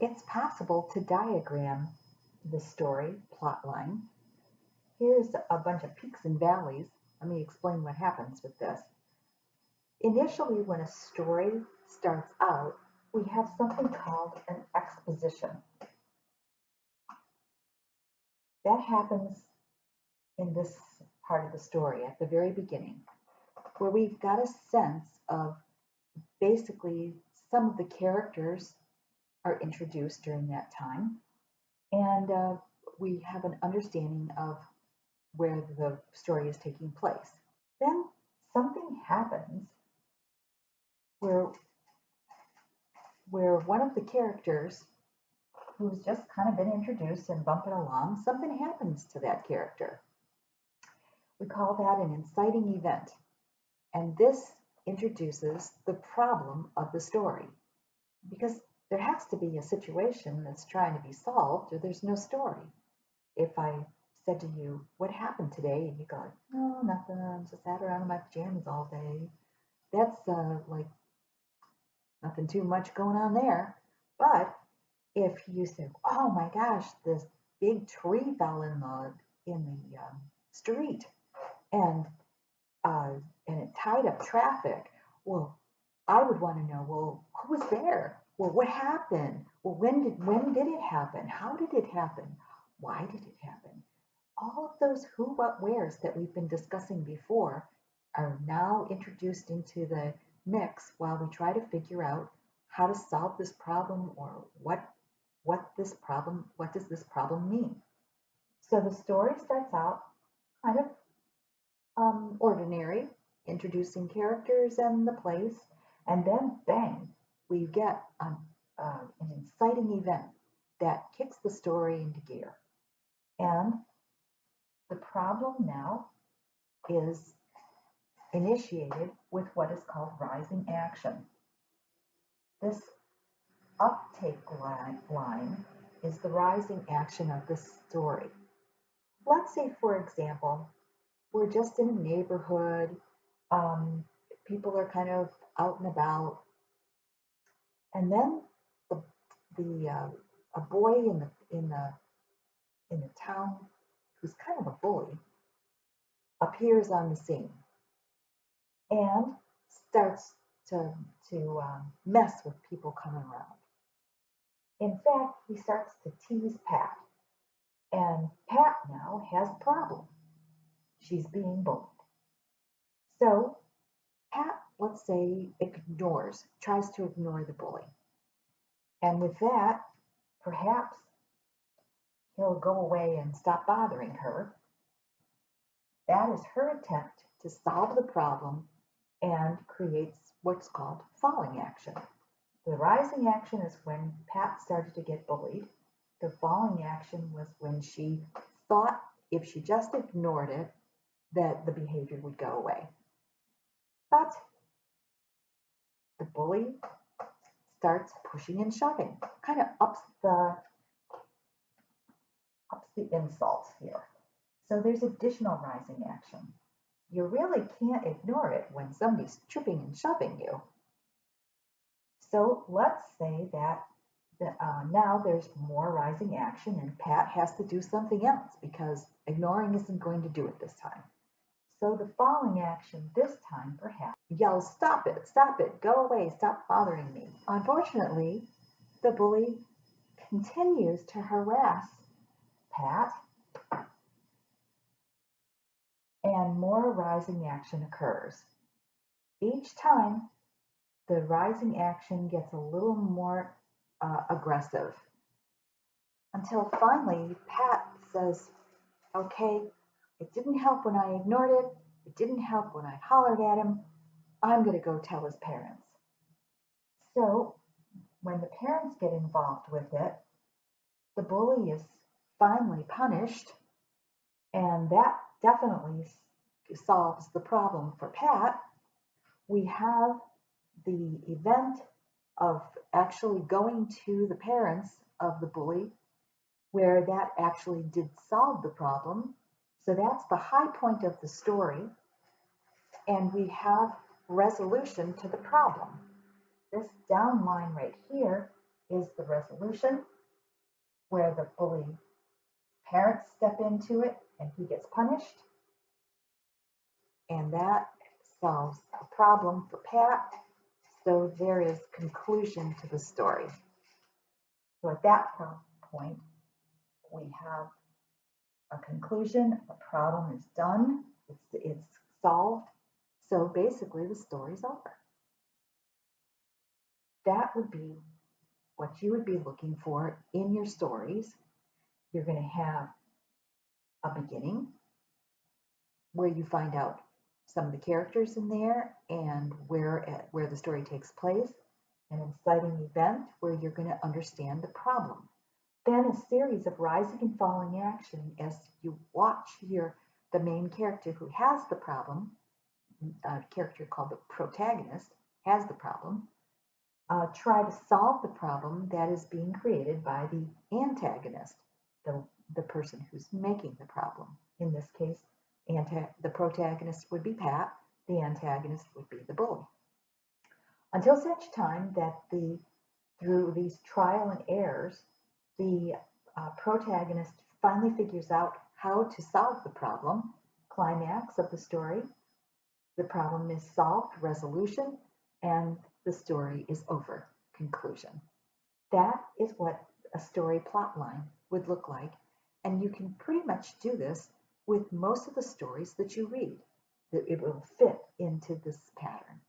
It's possible to diagram the story plotline. Here's a bunch of peaks and valleys. Let me explain what happens with this. Initially, when a story starts out, we have something called an exposition. That happens in this part of the story at the very beginning, where we've got a sense of basically some of the characters are introduced during that time, and we have an understanding of where the story is taking place. Then something happens where one of the characters who's just kind of been introduced and bumping along, something happens to that character. We call that an inciting event. And this introduces the problem of the story. Because there has to be a situation that's trying to be solved, or there's no story. If I said to you, "What happened today?" and you go, "No, nothing. I just sat around in my pajamas all day." That's like nothing too much going on there. But if you say, "Oh my gosh, this big tree fell in the street and uh, and it tied up traffic," well, I would want to know, well, who was there? Well, what happened? Well, when did it happen? How did it happen? Why did it happen? All of those who, what, wheres that we've been discussing before are now introduced into the mix while we try to figure out how to solve this problem, or what does this problem mean. So the story starts out kind of ordinary, introducing characters and the place, and then bang, we get an inciting event that kicks the story into gear. And the problem now is initiated with what is called rising action. This uptake line is the rising action of the story. Let's say, for example, we're just in a neighborhood, um, people are kind of out and about, and then the, a boy in the town who's kind of a bully appears on the scene and starts to mess with people coming around. In fact, he starts to tease Pat, and Pat now has a problem. She's being bullied. So Pat, let's say, tries to ignore the bully. And with that, perhaps he'll go away and stop bothering her. That is her attempt to solve the problem and creates what's called falling action. The rising action is when Pat started to get bullied. The falling action was when she thought if she just ignored it, that the behavior would go away. But the bully starts pushing and shoving, kind of ups the insult here. So there's additional rising action. You really can't ignore it when somebody's tripping and shoving you. So let's say that now there's more rising action and Pat has to do something else because ignoring isn't going to do it this time. So the falling action this time perhaps yells, stop it, go away, stop bothering me." Unfortunately, the bully continues to harass Pat, and more rising action occurs. Each time, the rising action gets a little more aggressive until finally Pat says, "Okay, it didn't help when I ignored it. It didn't help when I hollered at him. I'm going to go tell his parents." So when the parents get involved with it, the bully is finally punished, and that definitely solves the problem for Pat. We have the event of actually going to the parents of the bully, where that actually did solve the problem. So that's the high point of the story, and we have resolution to the problem. This down line right here is the resolution, where the bully parents step into it and he gets punished. And that solves a problem for Pat. So there is conclusion to the story. So at that point, we have a conclusion, the problem is done, it's solved. So basically the story's over. That would be what you would be looking for in your stories. You're going to have a beginning where you find out some of the characters in there and where the story takes place, an inciting event where you're going to understand the problem. Then a series of rising and falling action as you watch the main character who has the problem, a character called the protagonist, has the problem, try to solve the problem that is being created by the antagonist, the person who's making the problem. In this case, the protagonist would be Pat, the antagonist would be the bully. Until such time that through these trial and errors, the protagonist finally figures out how to solve the problem, climax of the story, the problem is solved, resolution, and the story is over, conclusion. That is what a story plot line would look like, and you can pretty much do this with most of the stories that you read. That it will fit into this pattern.